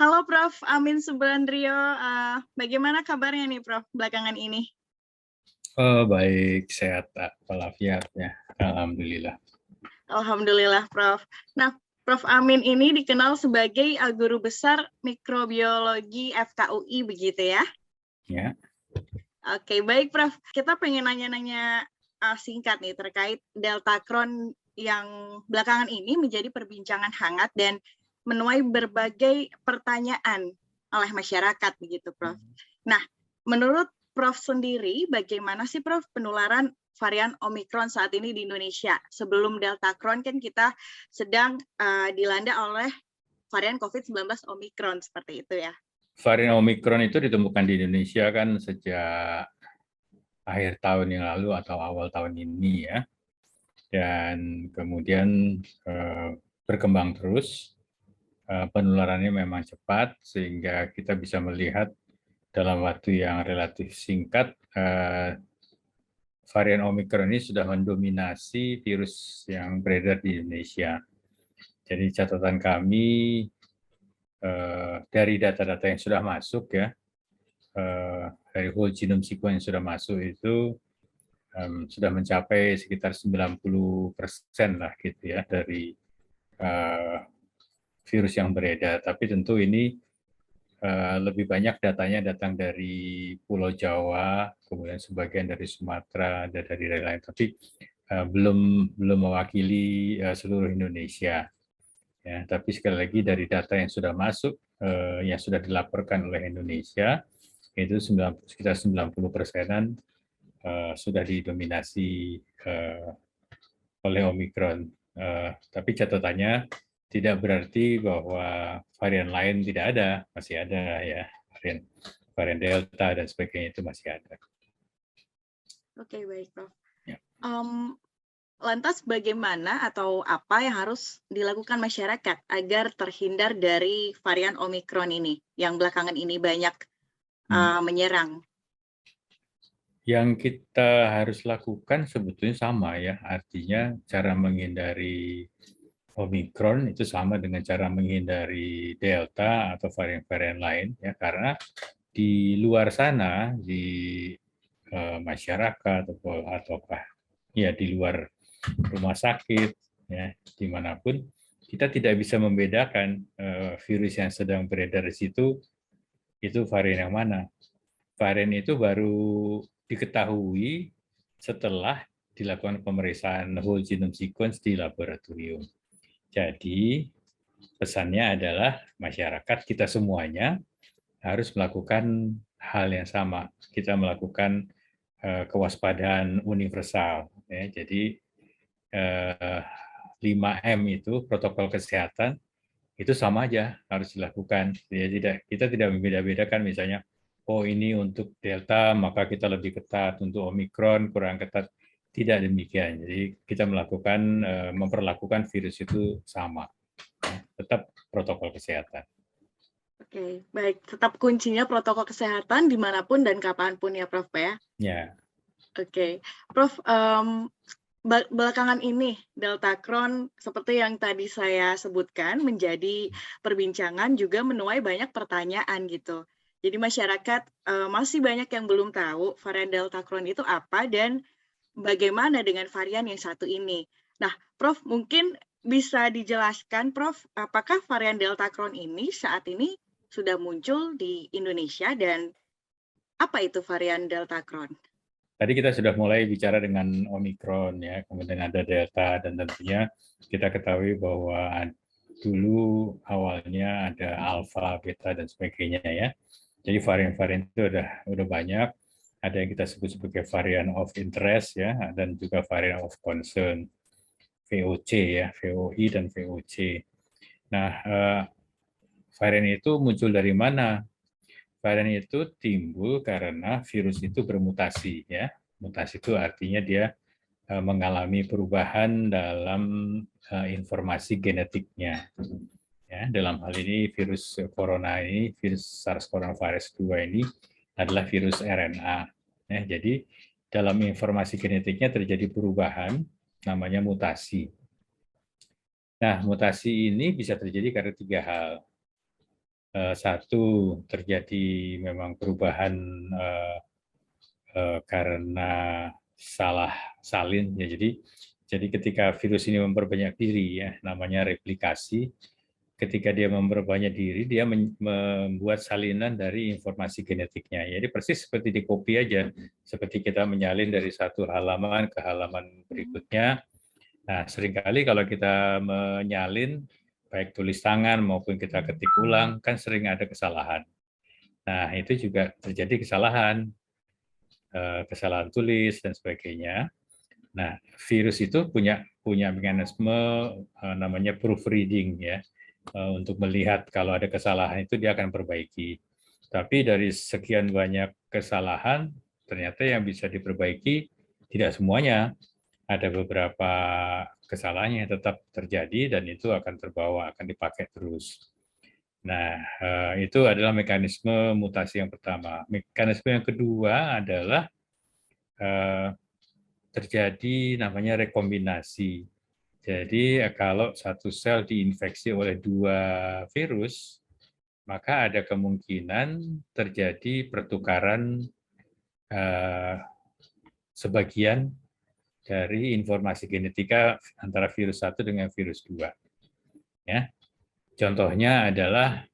Halo Prof. Amin Subandrio, bagaimana kabarnya nih Prof belakangan ini? Oh, baik, sehat walafiat ya. Alhamdulillah. Alhamdulillah Prof. Nah, Prof Amin ini dikenal sebagai guru besar mikrobiologi FKUI begitu ya? Ya, Oke, baik Prof. Kita pengen nanya-nanya singkat nih terkait Delta Crohn yang belakangan ini menjadi perbincangan hangat dan menuai berbagai pertanyaan oleh masyarakat begitu Prof. Nah, menurut Prof sendiri bagaimana sih Prof penularan varian Omicron saat ini di Indonesia? Sebelum Delta Crohn kan kita sedang dilanda oleh varian COVID-19 Omicron seperti itu ya. varian Omikron itu ditemukan di Indonesia kan sejak akhir tahun yang lalu atau awal tahun ini ya. Dan kemudian berkembang terus. Penularannya memang cepat sehingga kita bisa melihat dalam waktu yang relatif singkat varian Omikron ini sudah mendominasi virus yang beredar di Indonesia. Jadi catatan kami dari data-data yang sudah masuk ya, dari whole genome sequence yang sudah masuk itu sudah mencapai sekitar 90% lah gitu ya dari virus yang beredar. Tapi tentu ini lebih banyak datanya datang dari Pulau Jawa, kemudian sebagian dari Sumatera, dan dari daerah lain. Tapi belum mewakili seluruh Indonesia. Ya, tapi sekali lagi dari data yang sudah masuk, yang sudah dilaporkan oleh Indonesia, itu sekitar 90%-an sudah didominasi oleh Omikron. Tapi catatannya tidak berarti bahwa varian lain tidak ada, masih ada ya, varian Delta dan sebagainya itu masih ada. Oke, baik Prof. Ya. Lantas bagaimana atau apa yang harus dilakukan masyarakat agar terhindar dari varian Omikron ini yang belakangan ini banyak menyerang? Yang kita harus lakukan sebetulnya sama ya, artinya cara menghindari Omikron itu sama dengan cara menghindari Delta atau varian-varian lain ya, karena di luar sana di masyarakat ataukah ya di luar rumah sakit ya dimanapun kita tidak bisa membedakan virus yang sedang beredar di situ itu varian yang mana. Varian itu baru diketahui setelah dilakukan pemeriksaan whole genome sequence di laboratorium. Jadi pesannya adalah masyarakat kita semuanya harus melakukan hal yang sama. Kita melakukan kewaspadaan universal. Ya. Jadi 5M itu protokol kesehatan itu sama aja harus dilakukan. Ya, kita tidak membeda-bedakan misalnya, oh ini untuk Delta maka kita lebih ketat, untuk Omikron kurang ketat. Tidak demikian. Jadi kita memperlakukan virus itu sama. Tetap protokol kesehatan. Oke, baik. Tetap kuncinya protokol kesehatan dimanapun dan kapanpun ya, Prof. Ya. Ya. Oke, Prof. Belakangan ini Delta Crohn seperti yang tadi saya sebutkan menjadi perbincangan juga menuai banyak pertanyaan gitu. Jadi masyarakat masih banyak yang belum tahu varian Delta Crohn itu apa dan bagaimana dengan varian yang satu ini. Nah, Prof, mungkin bisa dijelaskan, Prof, apakah varian Delta Crohn ini saat ini sudah muncul di Indonesia dan apa itu varian Delta Crohn? Tadi kita sudah mulai bicara dengan Omikron ya, kemudian ada Delta dan tentunya kita ketahui bahwa dulu awalnya ada Alpha, Beta dan sebagainya ya. Jadi varian-varian itu udah banyak. Ada yang kita sebut sebagai varian of interest ya, dan juga varian of concern, VOC ya, VOI dan VOC. Nah, varian itu muncul dari mana? Varian itu timbul karena virus itu bermutasi ya. Mutasi itu artinya dia mengalami perubahan dalam informasi genetiknya. Ya, dalam hal ini virus corona ini, virus SARS coronavirus 2 ini adalah virus RNA. Ya, jadi dalam informasi genetiknya terjadi perubahan, namanya mutasi. Nah, mutasi ini bisa terjadi karena tiga hal. Satu, terjadi memang perubahan karena salah salin, ya. Jadi ketika virus ini memperbanyak diri, ya, namanya replikasi. Ketika dia memperbanyak diri, dia membuat salinan dari informasi genetiknya. Jadi persis seperti di kopi aja, seperti kita menyalin dari satu halaman ke halaman berikutnya. Nah, seringkali kalau kita menyalin, baik tulis tangan maupun kita ketik ulang, kan sering ada kesalahan. Nah, itu juga terjadi kesalahan tulis dan sebagainya. Nah, virus itu punya mekanisme namanya proofreading, ya. Untuk melihat kalau ada kesalahan itu dia akan perbaiki. Tapi dari sekian banyak kesalahan, ternyata yang bisa diperbaiki tidak semuanya. Ada beberapa kesalahan yang tetap terjadi dan itu akan terbawa, akan dipakai terus. Nah, itu adalah mekanisme mutasi yang pertama. Mekanisme yang kedua adalah terjadi namanya rekombinasi. Jadi kalau satu sel diinfeksi oleh dua virus, maka ada kemungkinan terjadi pertukaran sebagian dari informasi genetika antara virus 1 dengan virus 2. Ya. Contohnya adalah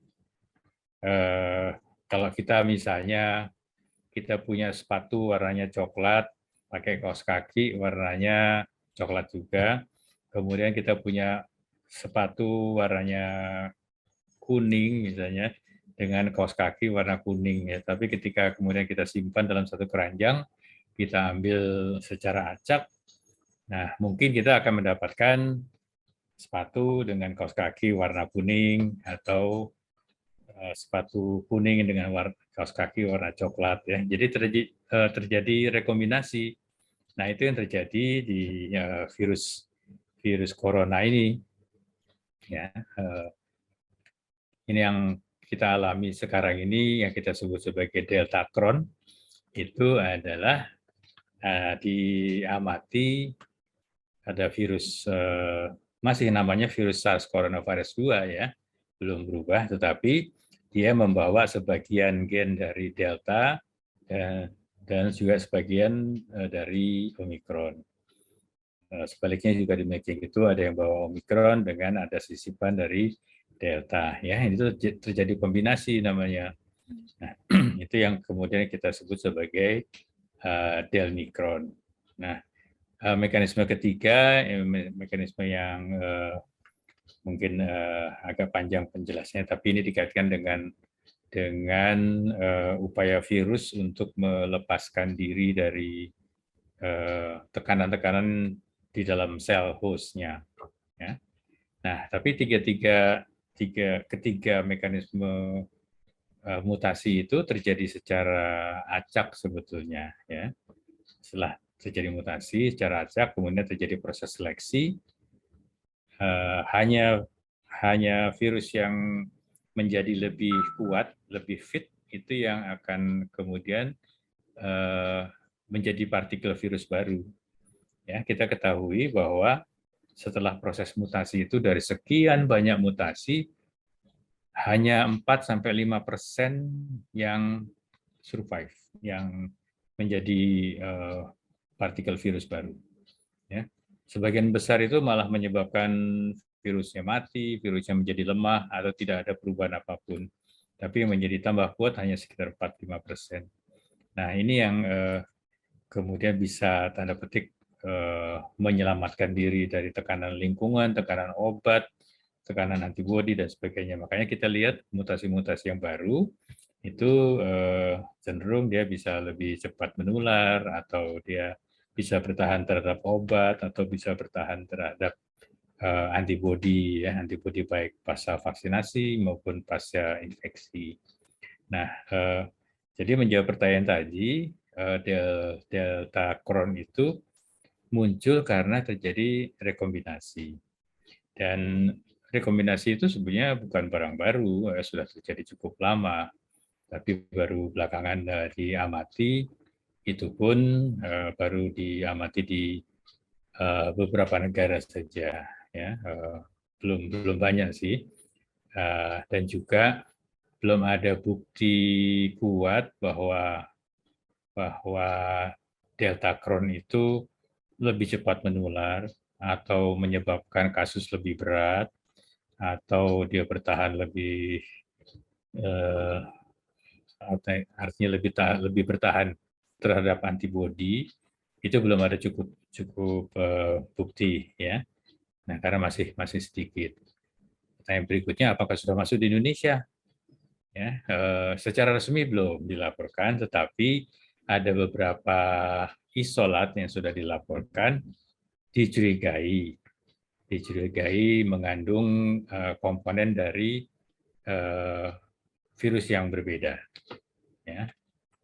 kalau kita misalnya kita punya sepatu warnanya coklat, pakai kaos kaki warnanya coklat juga, kemudian kita punya sepatu warnanya kuning misalnya, dengan kaos kaki warna kuning, ya. Tapi ketika kemudian kita simpan dalam satu keranjang, kita ambil secara acak, nah mungkin kita akan mendapatkan sepatu dengan kaos kaki warna kuning atau sepatu kuning dengan kaos kaki warna coklat, ya. Jadi terjadi rekombinasi. Nah, itu yang terjadi di virus corona ini, ya. Ini yang kita alami sekarang ini, yang kita sebut sebagai Deltacron, itu adalah diamati ada virus, masih namanya virus SARS coronavirus 2, ya, belum berubah, tetapi dia membawa sebagian gen dari Delta dan juga sebagian dari Omicron. Sebaliknya juga demikian, itu ada yang bawa Omicron dengan ada sisipan dari Delta, ya. Itu terjadi kombinasi namanya. Nah, itu yang kemudian kita sebut sebagai Delmicron. Nah, mekanisme ketiga, mekanisme yang mungkin agak panjang penjelasannya, tapi ini dikaitkan dengan upaya virus untuk melepaskan diri dari tekanan-tekanan di dalam sel hostnya. Ya. Nah, tapi ketiga mekanisme mutasi itu terjadi secara acak sebetulnya, ya. Setelah terjadi mutasi secara acak, kemudian terjadi proses seleksi. Hanya virus yang menjadi lebih kuat, lebih fit, itu yang akan kemudian menjadi partikel virus baru. Ya, kita ketahui bahwa setelah proses mutasi itu, dari sekian banyak mutasi, hanya 4-5% yang survive, yang menjadi partikel virus baru. Ya. Sebagian besar itu malah menyebabkan virusnya mati, virusnya menjadi lemah, atau tidak ada perubahan apapun. Tapi yang menjadi tambah kuat hanya sekitar 4-5%. Nah, ini yang kemudian bisa tanda petik menyelamatkan diri dari tekanan lingkungan, tekanan obat, tekanan antibodi, dan sebagainya. Makanya kita lihat mutasi-mutasi yang baru itu cenderung dia bisa lebih cepat menular, atau dia bisa bertahan terhadap obat, atau bisa bertahan terhadap antibodi, ya, antibodi baik pasca vaksinasi maupun pasca infeksi. Nah, jadi menjawab pertanyaan tadi, Deltacron itu muncul karena terjadi rekombinasi. Dan rekombinasi itu sebenarnya bukan barang baru, sudah terjadi cukup lama, tapi baru belakangan diamati. Itu pun baru diamati di beberapa negara saja, ya. Belum banyak sih. Dan juga belum ada bukti kuat bahwa Delta Crohn itu lebih cepat menular atau menyebabkan kasus lebih berat atau dia bertahan lebih eh, artinya lebih bertahan terhadap antibodi, itu belum ada cukup bukti ya. Nah, karena masih sedikit. Pertanyaan berikutnya, apakah sudah masuk di Indonesia? Ya, secara resmi belum dilaporkan, tetapi ada beberapa isolat yang sudah dilaporkan dicurigai mengandung komponen dari virus yang berbeda. Ya.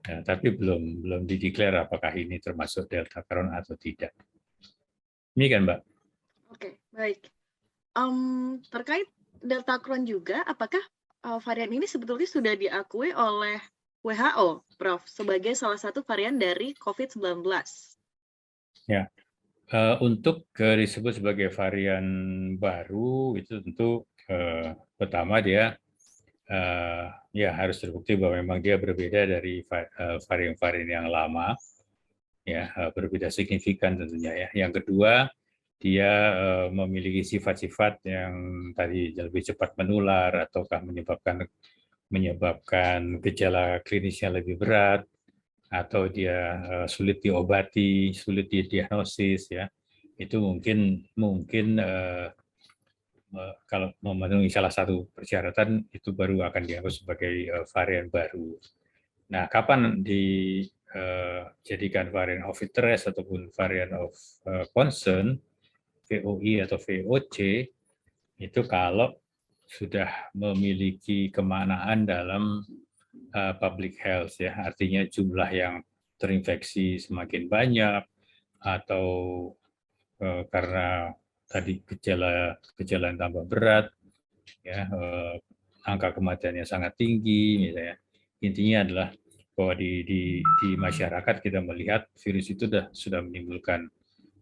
Nah, tapi belum dideklar apakah ini termasuk Delta Crohn atau tidak. Ini kan, Mbak. Oke, baik. Terkait Delta Crohn juga, apakah varian ini sebetulnya sudah diakui oleh WHO, Prof, sebagai salah satu varian dari COVID-19? Ya, untuk disebut sebagai varian baru itu tentu pertama dia ya harus terbukti bahwa memang dia berbeda dari varian-varian yang lama, ya berbeda signifikan tentunya ya. Yang kedua, dia memiliki sifat-sifat yang tadi lebih cepat menular ataukah menyebabkan gejala klinisnya lebih berat atau dia sulit diobati, sulit didiagnosis ya. Itu mungkin kalau memenuhi salah satu persyaratan itu baru akan dianggap sebagai varian baru. Nah, kapan dijadikan varian of interest ataupun varian of concern, VOI atau VOC, itu kalau sudah memiliki kemaknaan dalam public health ya, artinya jumlah yang terinfeksi semakin banyak atau karena tadi gejala yang tambah berat, ya angka kematiannya sangat tinggi, misalnya. Intinya adalah bahwa di masyarakat kita melihat virus itu sudah menimbulkan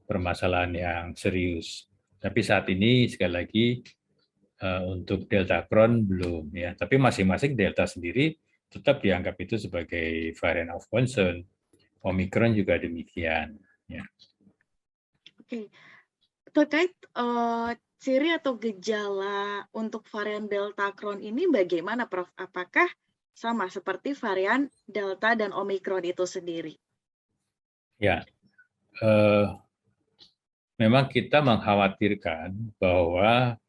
permasalahan yang serius. Tapi saat ini sekali lagi untuk Delta Crohn belum ya. Tapi masing-masing Delta sendiri tetap dianggap itu sebagai variant of concern. Omicron juga demikian. Ya. Oke, terkait ciri atau gejala untuk varian Delta Crohn ini bagaimana, Prof? Apakah sama seperti varian Delta dan Omicron itu sendiri? Ya, memang kita mengkhawatirkan bahwa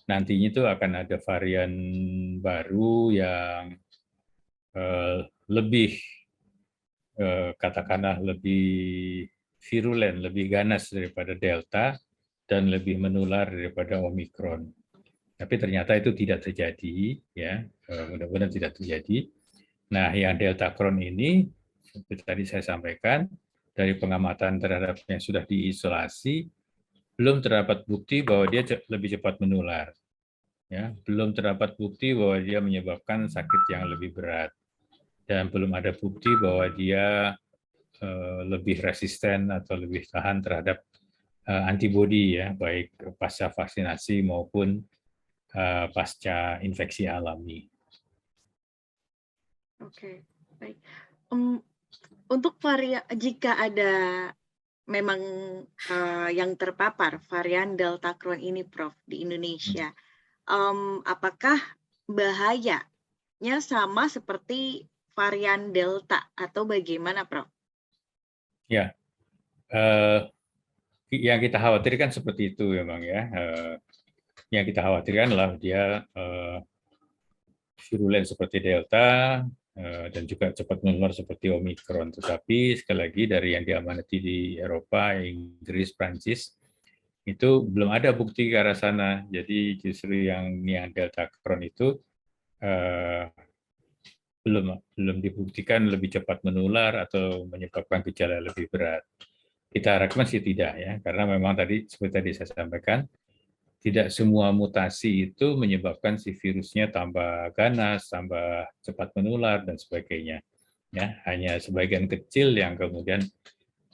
nantinya itu akan ada varian baru yang lebih katakanlah lebih virulen, lebih ganas daripada Delta dan lebih menular daripada Omicron. Tapi ternyata itu tidak terjadi, ya mudah-mudahan tidak terjadi. Nah, yang Delta Crohn ini seperti tadi saya sampaikan dari pengamatan terhadap yang sudah diisolasi belum terdapat bukti bahwa dia lebih cepat menular. Ya, belum terdapat bukti bahwa dia menyebabkan sakit yang lebih berat dan belum ada bukti bahwa dia lebih resisten atau lebih tahan terhadap antibodi ya, baik pasca vaksinasi maupun pasca infeksi alami. Oke, baik. Untuk jika ada memang yang terpapar varian Delta Crohn ini, Prof, di Indonesia, apakah bahayanya sama seperti varian Delta atau bagaimana, Prof? Ya, yang kita khawatirkan seperti itu memang ya. Yang kita khawatirkan adalah dia virulen seperti Delta dan juga cepat menular seperti Omicron. Tetapi sekali lagi dari yang diamanati di Eropa, Inggris, Prancis, itu belum ada bukti ke arah sana. Jadi justru yang Delta Crohn itu belum dibuktikan lebih cepat menular atau menyebabkan gejala lebih berat. Kita harapkan sih tidak ya, karena memang tadi seperti tadi saya sampaikan, tidak semua mutasi itu menyebabkan si virusnya tambah ganas, tambah cepat menular dan sebagainya. Ya, hanya sebagian kecil yang kemudian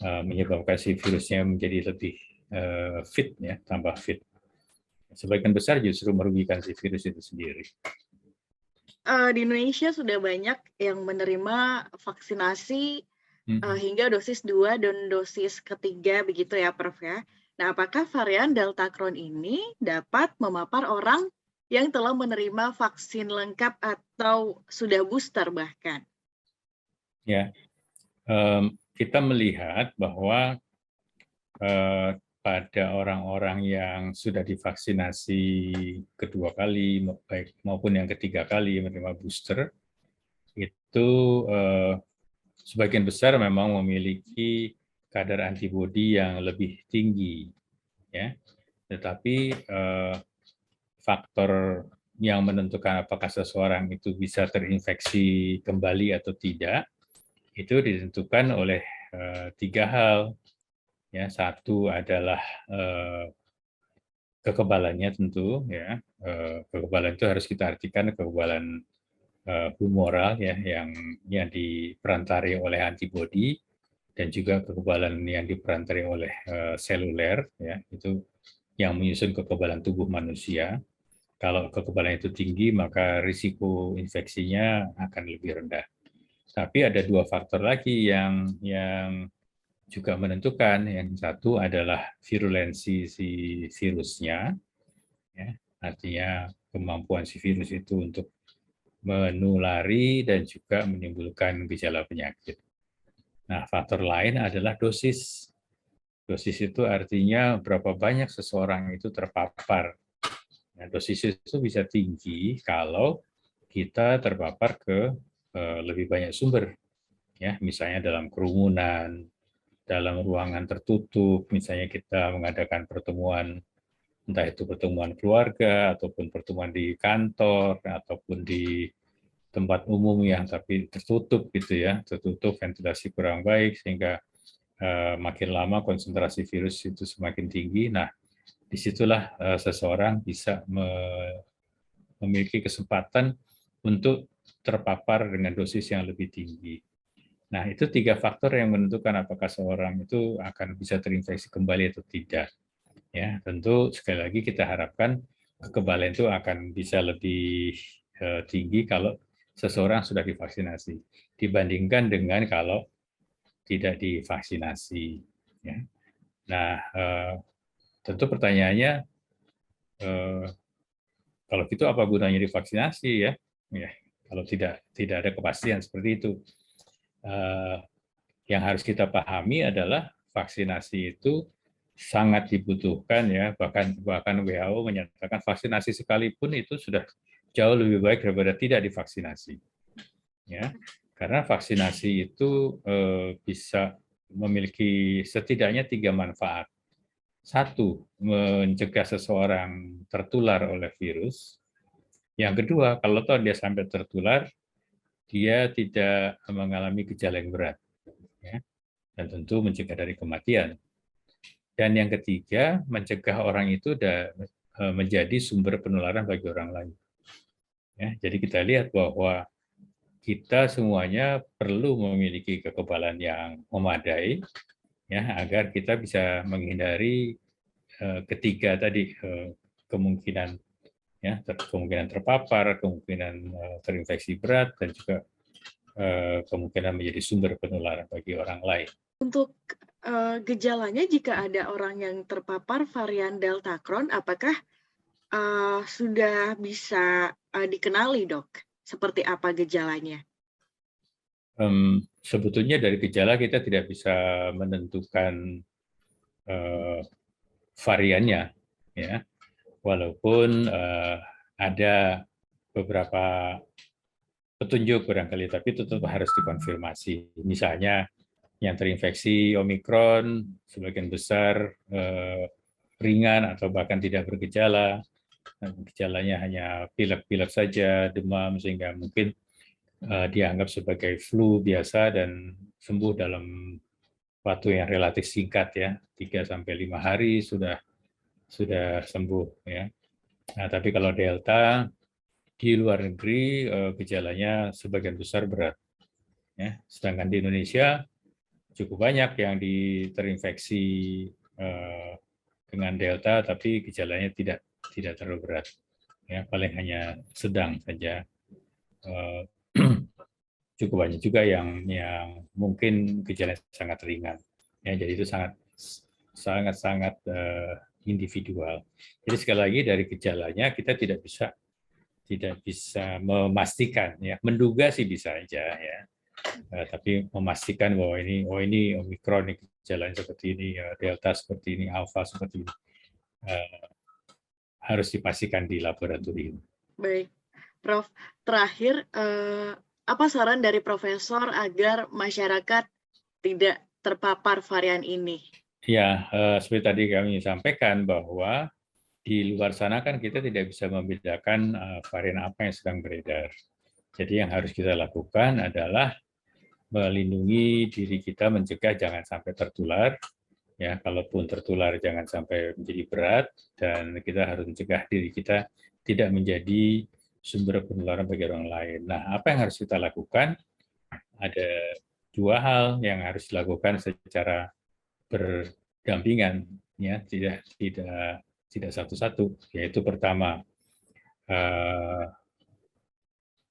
menyebabkan si virusnya menjadi lebih fit ya, tambah fit. Sebagian besar justru merugikan si virus itu sendiri. di Indonesia sudah banyak yang menerima vaksinasi hingga dosis 2 dan dosis ketiga begitu ya, Prof ya. Nah, apakah varian Delta Crohn ini dapat memapar orang yang telah menerima vaksin lengkap atau sudah booster bahkan? Ya, kita melihat bahwa pada orang-orang yang sudah divaksinasi kedua kali, baik maupun yang ketiga kali menerima booster, itu sebagian besar memang memiliki kadar antibodi yang lebih tinggi, ya. Tetapi faktor yang menentukan apakah seseorang itu bisa terinfeksi kembali atau tidak, itu ditentukan oleh tiga hal. Ya, satu adalah kekebalannya tentu, ya. Kekebalan itu harus kita artikan kekebalan humoral ya, yang diperantari oleh antibodi, dan juga kekebalan yang diperantari oleh seluler, ya, itu yang menyusun kekebalan tubuh manusia. Kalau kekebalan itu tinggi, maka risiko infeksinya akan lebih rendah. Tapi ada dua faktor lagi yang juga menentukan. Yang satu adalah virulensi si virusnya, ya, artinya kemampuan si virus itu untuk menulari dan juga menimbulkan gejala penyakit. Nah, faktor lain adalah dosis. Dosis itu artinya berapa banyak seseorang itu terpapar. Nah, dosis itu bisa tinggi kalau kita terpapar ke lebih banyak sumber, ya, misalnya dalam kerumunan, dalam ruangan tertutup, misalnya kita mengadakan pertemuan, entah itu pertemuan keluarga, ataupun pertemuan di kantor, ataupun di tempat umum yang tapi tertutup gitu ya, tertutup, ventilasi kurang baik, sehingga makin lama konsentrasi virus itu semakin tinggi. Nah, disitulah seseorang bisa memiliki kesempatan untuk terpapar dengan dosis yang lebih tinggi. Nah, itu tiga faktor yang menentukan apakah seorang itu akan bisa terinfeksi kembali atau tidak. Ya, tentu sekali lagi kita harapkan kekebalan itu akan bisa lebih tinggi kalau seseorang sudah divaksinasi dibandingkan dengan kalau tidak divaksinasi. Ya. Nah, tentu pertanyaannya, kalau gitu apa gunanya divaksinasi ya? Ya, kalau tidak ada kepastian seperti itu. Yang harus kita pahami adalah vaksinasi itu sangat dibutuhkan ya, bahkan WHO menyatakan vaksinasi sekalipun itu sudah jauh lebih baik daripada tidak divaksinasi. Ya, karena vaksinasi itu bisa memiliki setidaknya 3 manfaat. Satu, mencegah seseorang tertular oleh virus. Yang kedua, kalau toh dia sampai tertular, dia tidak mengalami gejala yang berat, ya, dan tentu mencegah dari kematian. Dan yang ketiga, mencegah orang itu menjadi sumber penularan bagi orang lain. Ya, jadi kita lihat bahwa kita semuanya perlu memiliki kekebalan yang memadai, ya, agar kita bisa menghindari ketiga tadi, kemungkinan, ya, kemungkinan terpapar, kemungkinan terinfeksi berat, dan juga kemungkinan menjadi sumber penularan bagi orang lain. Untuk gejalanya, jika ada orang yang terpapar varian Delta Crohn, apakah sudah bisa dikenali, Dok? Seperti apa gejalanya? Sebetulnya dari gejala kita tidak bisa menentukan variannya, ya, walaupun ada beberapa petunjuk barangkali, tapi tetap harus dikonfirmasi. Misalnya yang terinfeksi Omikron sebagian besar ringan atau bahkan tidak bergejala, gejalanya hanya pilek-pilek saja, demam, sehingga mungkin dianggap sebagai flu biasa dan sembuh dalam waktu yang relatif singkat, ya, 3-5 hari sudah sembuh, ya. Nah, tapi kalau Delta di luar negeri gejalanya sebagian besar berat, ya. Sedangkan di Indonesia cukup banyak yang terinfeksi dengan Delta tapi gejalanya tidak terlalu berat, ya, paling hanya sedang saja. cukup banyak juga yang mungkin gejala sangat ringan. Ya, jadi itu sangat individual. Jadi sekali lagi dari gejalanya kita tidak bisa memastikan, ya, menduga sih bisa aja, ya. Tapi memastikan bahwa ini Omikron, ini gejalanya seperti ini, Delta seperti ini, Alpha seperti ini, harus dipastikan di laboratorium. Baik, Prof. Terakhir, apa saran dari Profesor agar masyarakat tidak terpapar varian ini? Ya, seperti tadi kami sampaikan bahwa di luar sana kan kita tidak bisa membedakan varian apa yang sedang beredar. Jadi yang harus kita lakukan adalah melindungi diri kita, mencegah jangan sampai tertular. Ya, kalaupun tertular jangan sampai menjadi berat, dan kita harus mencegah diri kita tidak menjadi sumber penularan bagi orang lain. Nah, apa yang harus kita lakukan? Ada dua hal yang harus dilakukan secara berdampingan, ya, tidak satu-satu. Yaitu pertama,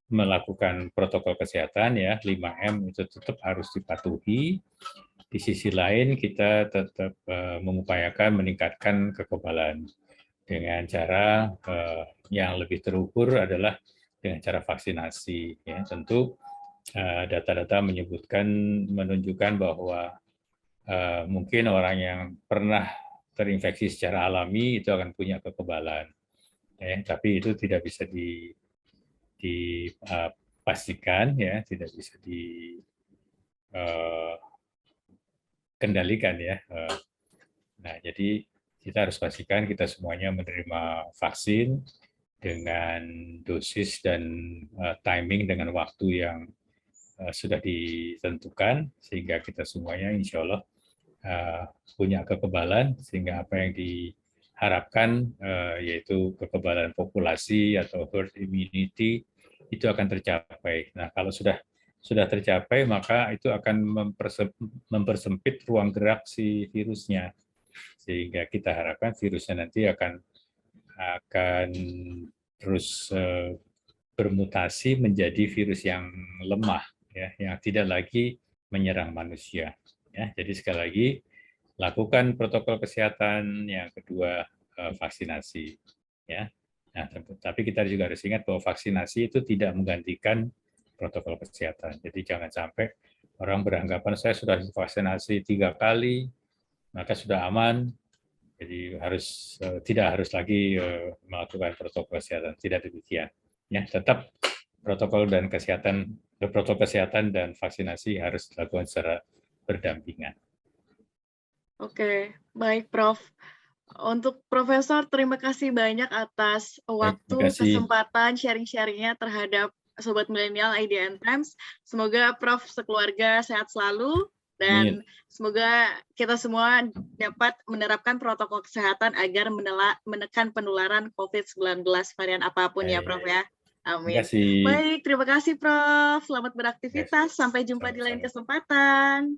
melakukan protokol kesehatan, ya, 5M itu tetap harus dipatuhi. Di sisi lain kita tetap mengupayakan meningkatkan kekebalan dengan cara yang lebih terukur adalah dengan cara vaksinasi. Ya, tentu data-data menunjukkan bahwa mungkin orang yang pernah terinfeksi secara alami itu akan punya kekebalan. Ya, tapi itu tidak bisa dipastikan, ya, tidak bisa dikendalikan, ya. Nah, jadi kita harus pastikan kita semuanya menerima vaksin dengan dosis dan timing dengan waktu yang sudah ditentukan, sehingga kita semuanya insya Allah punya kekebalan, sehingga apa yang diharapkan yaitu kekebalan populasi atau herd immunity itu akan tercapai. Nah, kalau sudah tercapai, maka itu akan mempersempit ruang gerak si virusnya, sehingga kita harapkan virusnya nanti akan terus bermutasi menjadi virus yang lemah, ya, yang tidak lagi menyerang manusia. Ya, jadi sekali lagi lakukan protokol kesehatan, yang kedua vaksinasi. Ya, nah, tapi kita juga harus ingat bahwa vaksinasi itu tidak menggantikan protokol kesehatan. Jadi jangan sampai orang beranggapan saya sudah vaksinasi 3 kali, maka sudah aman. Jadi tidak harus lagi melakukan protokol kesehatan. Tidak demikian. Ya, tetap protokol kesehatan dan vaksinasi harus dilakukan secara berdampingan. Oke, baik Prof. Untuk Profesor, terima kasih banyak atas waktu, kesempatan sharing-sharingnya terhadap Sobat Milenial IDN Times. Semoga Prof sekeluarga sehat selalu, dan semoga kita semua dapat menerapkan protokol kesehatan agar menekan penularan COVID-19 varian apapun, ya Prof, ya. Amin. Baik, terima kasih Prof. Selamat beraktivitas. Sampai jumpa di lain kesempatan.